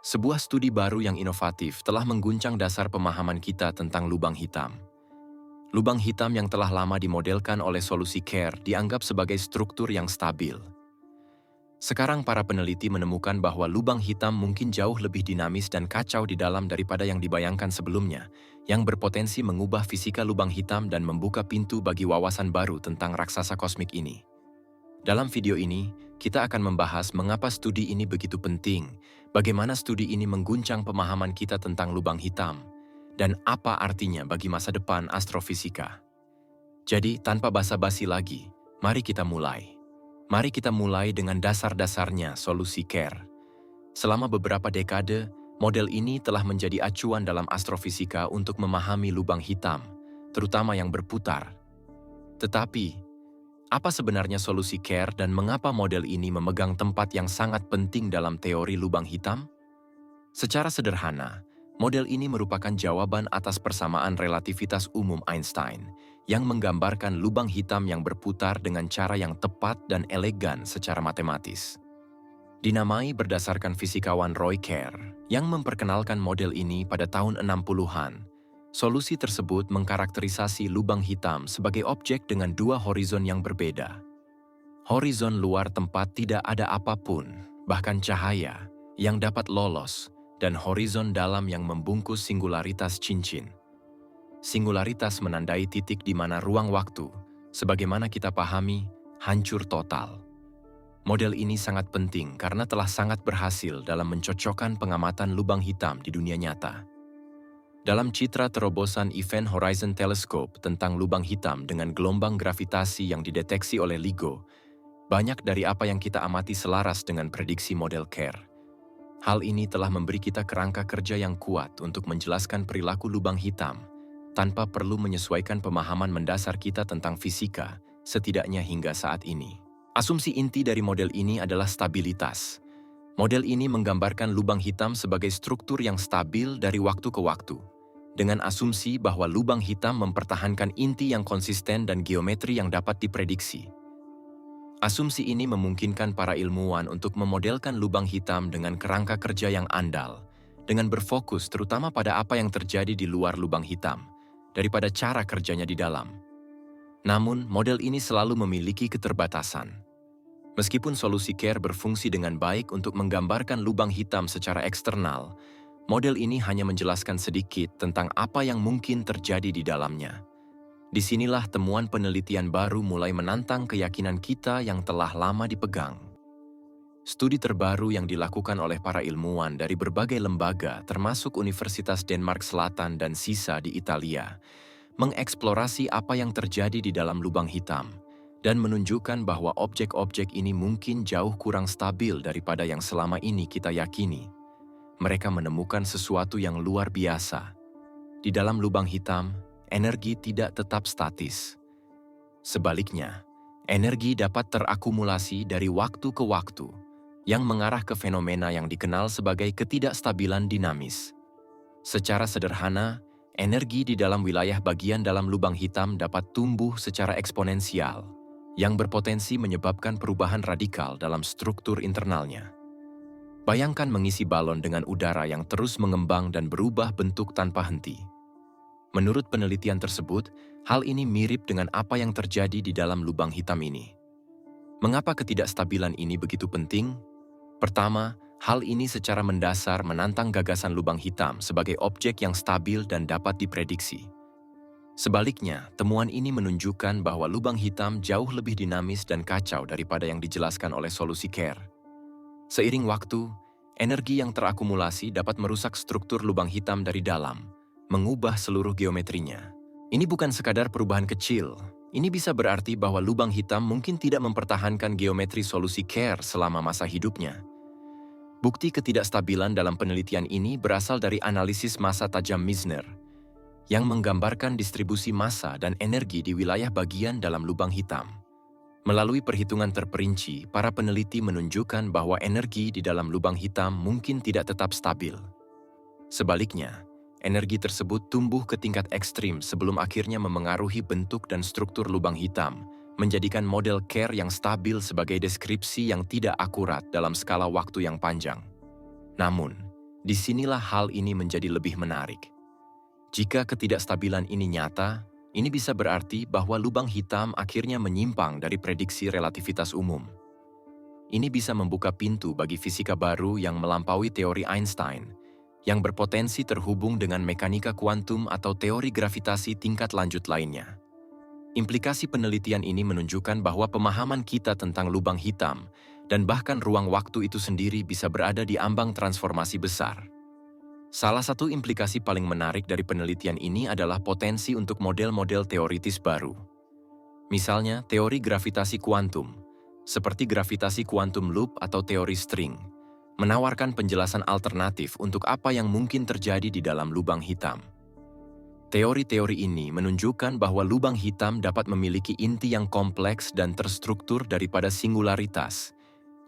Sebuah studi baru yang inovatif telah mengguncang dasar pemahaman kita tentang lubang hitam. Lubang hitam yang telah lama dimodelkan oleh solusi CARE dianggap sebagai struktur yang stabil. Sekarang para peneliti menemukan bahwa lubang hitam mungkin jauh lebih dinamis dan kacau di dalam daripada yang dibayangkan sebelumnya, yang berpotensi mengubah fisika lubang hitam dan membuka pintu bagi wawasan baru tentang raksasa kosmik ini. Dalam video ini, kita akan membahas mengapa studi ini begitu penting, bagaimana studi ini mengguncang pemahaman kita tentang lubang hitam, dan apa artinya bagi masa depan astrofisika. Jadi, tanpa basa-basi lagi, mari kita mulai. Mari kita mulai dengan dasar-dasarnya solusi CARE. Selama beberapa dekade, model ini telah menjadi acuan dalam astrofisika untuk memahami lubang hitam, terutama yang berputar. Tetapi, apa sebenarnya solusi CARE dan mengapa model ini memegang tempat yang sangat penting dalam teori lubang hitam? Secara sederhana, model ini merupakan jawaban atas persamaan relativitas umum Einstein yang menggambarkan lubang hitam yang berputar dengan cara yang tepat dan elegan secara matematis. Dinamai berdasarkan fisikawan Roy Kerr yang memperkenalkan model ini pada tahun 60-an, solusi tersebut mengkarakterisasi lubang hitam sebagai objek dengan dua horizon yang berbeda. Horizon luar tempat tidak ada apapun, bahkan cahaya, yang dapat lolos, dan horizon dalam yang membungkus singularitas cincin. Singularitas menandai titik di mana ruang waktu, sebagaimana kita pahami, hancur total. Model ini sangat penting karena telah sangat berhasil dalam mencocokkan pengamatan lubang hitam di dunia nyata. Dalam citra terobosan Event Horizon Telescope tentang lubang hitam dengan gelombang gravitasi yang dideteksi oleh LIGO, banyak dari apa yang kita amati selaras dengan prediksi model CARE. Hal ini telah memberi kita kerangka kerja yang kuat untuk menjelaskan perilaku lubang hitam, tanpa perlu menyesuaikan pemahaman mendasar kita tentang fisika, setidaknya hingga saat ini. Asumsi inti dari model ini adalah stabilitas. Model ini menggambarkan lubang hitam sebagai struktur yang stabil dari waktu ke waktu, dengan asumsi bahwa lubang hitam mempertahankan inti yang konsisten dan geometri yang dapat diprediksi. Asumsi ini memungkinkan para ilmuwan untuk memodelkan lubang hitam dengan kerangka kerja yang andal, dengan berfokus terutama pada apa yang terjadi di luar lubang hitam, daripada cara kerjanya di dalam. Namun, model ini selalu memiliki keterbatasan. Meskipun solusi CARE berfungsi dengan baik untuk menggambarkan lubang hitam secara eksternal, model ini hanya menjelaskan sedikit tentang apa yang mungkin terjadi di dalamnya. Disinilah temuan penelitian baru mulai menantang keyakinan kita yang telah lama dipegang. Studi terbaru yang dilakukan oleh para ilmuwan dari berbagai lembaga termasuk Universitas Denmark Selatan dan SISA di Italia, mengeksplorasi apa yang terjadi di dalam lubang hitam dan menunjukkan bahwa objek-objek ini mungkin jauh kurang stabil daripada yang selama ini kita yakini. Mereka menemukan sesuatu yang luar biasa. Di dalam lubang hitam, energi tidak tetap statis. Sebaliknya, energi dapat terakumulasi dari waktu ke waktu, yang mengarah ke fenomena yang dikenal sebagai ketidakstabilan dinamis. Secara sederhana, energi di dalam wilayah bagian dalam lubang hitam dapat tumbuh secara eksponensial, yang berpotensi menyebabkan perubahan radikal dalam struktur internalnya. Bayangkan mengisi balon dengan udara yang terus mengembang dan berubah bentuk tanpa henti. Menurut penelitian tersebut, hal ini mirip dengan apa yang terjadi di dalam lubang hitam ini. Mengapa ketidakstabilan ini begitu penting? Pertama, hal ini secara mendasar menantang gagasan lubang hitam sebagai objek yang stabil dan dapat diprediksi. Sebaliknya, temuan ini menunjukkan bahwa lubang hitam jauh lebih dinamis dan kacau daripada yang dijelaskan oleh solusi CARE. Seiring waktu, energi yang terakumulasi dapat merusak struktur lubang hitam dari dalam, mengubah seluruh geometrinya. Ini bukan sekadar perubahan kecil. Ini bisa berarti bahwa lubang hitam mungkin tidak mempertahankan geometri solusi CARE selama masa hidupnya. Bukti ketidakstabilan dalam penelitian ini berasal dari analisis massa tajam Misner, yang menggambarkan distribusi massa dan energi di wilayah bagian dalam lubang hitam. Melalui perhitungan terperinci, para peneliti menunjukkan bahwa energi di dalam lubang hitam mungkin tidak tetap stabil. Sebaliknya, energi tersebut tumbuh ke tingkat ekstrim sebelum akhirnya memengaruhi bentuk dan struktur lubang hitam, menjadikan model CARE yang stabil sebagai deskripsi yang tidak akurat dalam skala waktu yang panjang. Namun, Disinilah hal ini menjadi lebih menarik. Jika ketidakstabilan ini nyata, ini bisa berarti bahwa lubang hitam akhirnya menyimpang dari prediksi relativitas umum. Ini bisa membuka pintu bagi fisika baru yang melampaui teori Einstein, yang berpotensi terhubung dengan mekanika kuantum atau teori gravitasi tingkat lanjut lainnya. Implikasi penelitian ini menunjukkan bahwa pemahaman kita tentang lubang hitam dan bahkan ruang waktu itu sendiri bisa berada di ambang transformasi besar. Salah satu implikasi paling menarik dari penelitian ini adalah potensi untuk model-model teoritis baru. Misalnya, teori gravitasi kuantum, seperti gravitasi kuantum loop atau teori string, menawarkan penjelasan alternatif untuk apa yang mungkin terjadi di dalam lubang hitam. Teori-teori ini menunjukkan bahwa lubang hitam dapat memiliki inti yang kompleks dan terstruktur daripada singularitas,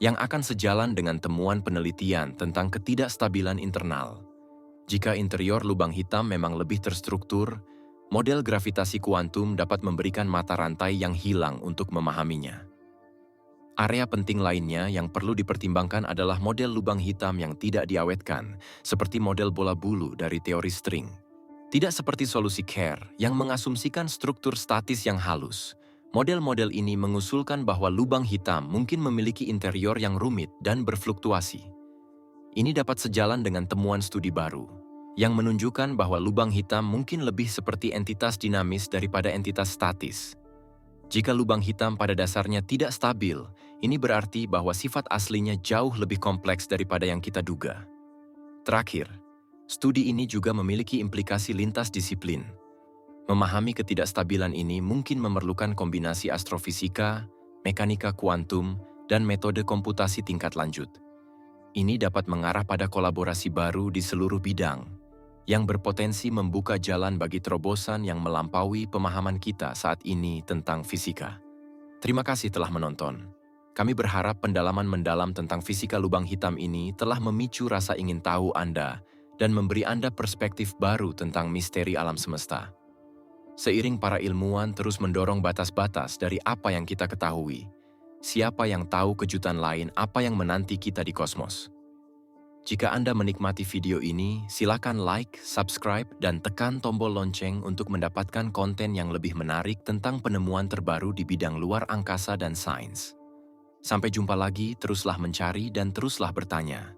yang akan sejalan dengan temuan penelitian tentang ketidakstabilan internal. Jika interior lubang hitam memang lebih terstruktur, model gravitasi kuantum dapat memberikan mata rantai yang hilang untuk memahaminya. Area penting lainnya yang perlu dipertimbangkan adalah model lubang hitam yang tidak diawetkan, seperti model bola bulu dari teori string. Tidak seperti solusi Kerr yang mengasumsikan struktur statis yang halus. Model-model ini mengusulkan bahwa lubang hitam mungkin memiliki interior yang rumit dan berfluktuasi. Ini dapat sejalan dengan temuan studi baru, yang menunjukkan bahwa lubang hitam mungkin lebih seperti entitas dinamis daripada entitas statis. Jika lubang hitam pada dasarnya tidak stabil, ini berarti bahwa sifat aslinya jauh lebih kompleks daripada yang kita duga. Terakhir, studi ini juga memiliki implikasi lintas disiplin. Memahami ketidakstabilan ini mungkin memerlukan kombinasi astrofisika, mekanika kuantum, dan metode komputasi tingkat lanjut. Ini dapat mengarah pada kolaborasi baru di seluruh bidang, yang berpotensi membuka jalan bagi terobosan yang melampaui pemahaman kita saat ini tentang fisika. Terima kasih telah menonton. Kami berharap pendalaman mendalam tentang fisika lubang hitam ini telah memicu rasa ingin tahu Anda dan memberi Anda perspektif baru tentang misteri alam semesta. Seiring para ilmuwan terus mendorong batas-batas dari apa yang kita ketahui, siapa yang tahu kejutan lain apa yang menanti kita di kosmos. Jika Anda menikmati video ini, silakan like, subscribe, dan tekan tombol lonceng untuk mendapatkan konten yang lebih menarik tentang penemuan terbaru di bidang luar angkasa dan sains. Sampai jumpa lagi, teruslah mencari dan teruslah bertanya.